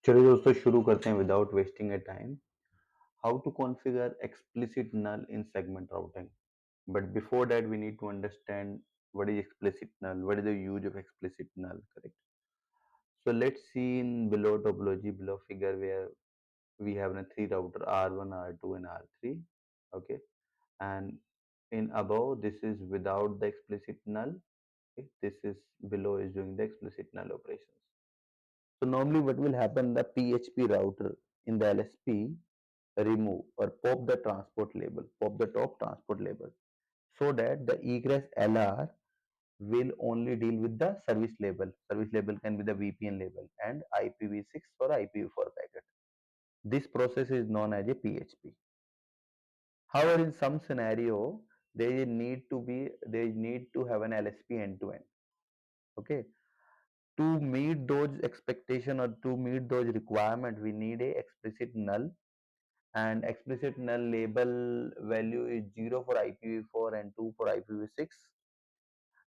चलिए दोस्तों शुरू करते हैं without wasting a time. How to configure explicit null in segment routing. But before that we need to understand what is explicit null, what is the use of explicit null, correct? So let's see in below topology, below figure, where we have a three router R1, R2 and R3. Okay, and in above this is without the explicit null. Okay? This is below is doing the explicit null operations. So normally what will happen, the PHP router in the LSP remove or pop the transport label, pop the top transport label, so that the egress LR will only deal with the service label. Service label can be the VPN label and IPv6 or IPv4 packet. This process is known as a PHP. However, in some scenario, they need to have an LSP end to end. Okay, to meet those expectation or to meet those requirement, we need a explicit null, and explicit null label value is 0 for IPv4 and 2 for IPv6.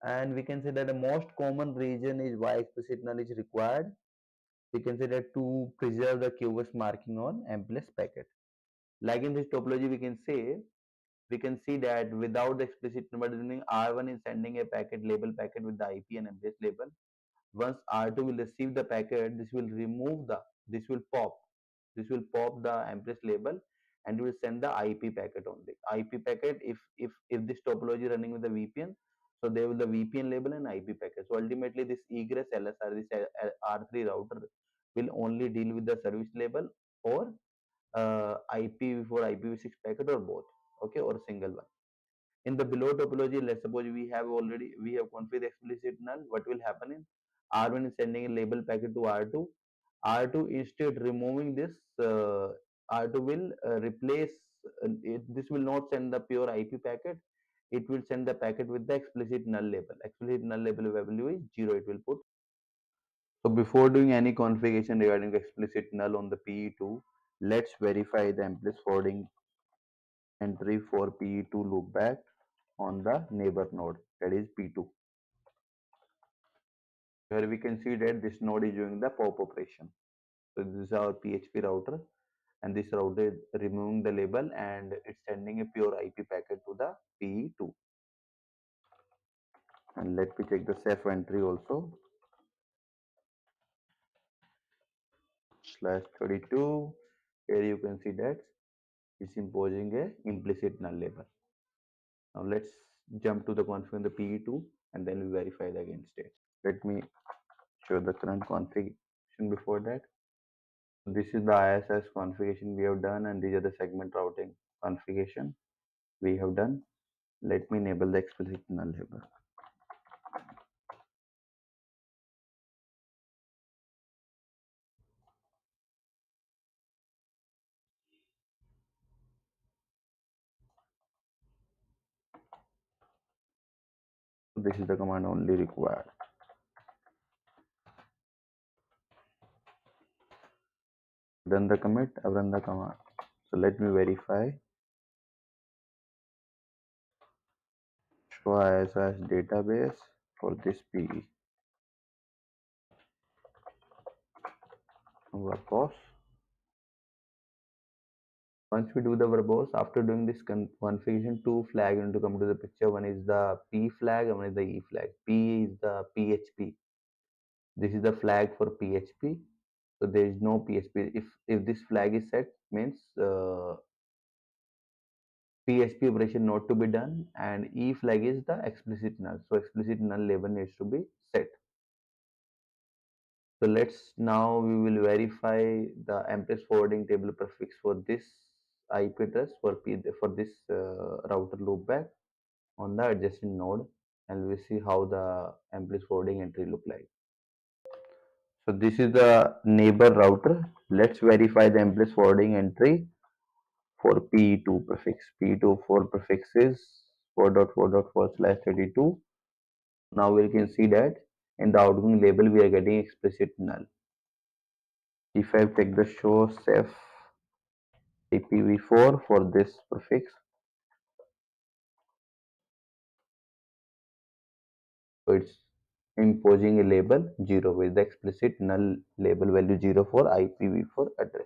And we can say that the most common reason is why explicit null is required. We can say that to preserve the QoS marking on MPLS packet. Like in this topology, we can see that without the explicit number, R1 is sending a packet label packet with the IP and MPLS label. Once R2 will receive the packet, this will pop the MPLS label and will send the IP packet only. IP packet, if this topology running with the VPN, so there will the VPN label and IP packet. So ultimately this egress LSR, this R3 router will only deal with the service label or IPv4, IPv6 packet or both, okay, or single one. In the below topology, let's suppose we have configured explicit null. What will happen in R1 is sending a label packet to R2. R2 instead removing this, R2 will replace this will not send the pure IP packet. It will send the packet with the explicit null label. Explicit null label value is 0. It will put. So before doing any configuration regarding the explicit null on the PE2, let's verify the MPLS forwarding entry for PE2 loopback on the neighbor node, that is P2. Here we can see that this node is doing the pop operation. So this is our PHP router, and this router is removing the label and it's sending a pure IP packet to the PE2. And let me check the ceph entry also. /32. Here you can see that it's imposing a implicit null label. Now let's jump to the config in the PE2 and then we verify the again state. Let me show the current configuration before that. This is the ISS configuration we have done, and these are the segment routing configuration we have done. Let me enable the explicit null label. This is the command only required. Run the commit, I've run the command. So let me verify. Show ISS database for this PE. Verbose. Once we do the verbose, after doing this configuration, two flags need to come to the picture. One is the P flag and one is the E flag. P is the PHP. This is the flag for PHP. So there is no PHP. If this flag is set, means PHP operation not to be done, and E flag is the explicit null. So explicit null label needs to be set. So let's now we will verify the MPLS forwarding table prefix for this IP address for this router loopback on the adjacent node, and we'll see how the MPLS forwarding entry look like. So this is the neighbor router. Let's verify the MPLS forwarding entry for P2 prefix. P2 for prefix is 4.4.4/32. Now we can see that in the outgoing label we are getting explicit null. If I take the show ceph IPv4 for this prefix, so it's imposing a label 0 with the explicit null label value 0 for IPv4 address.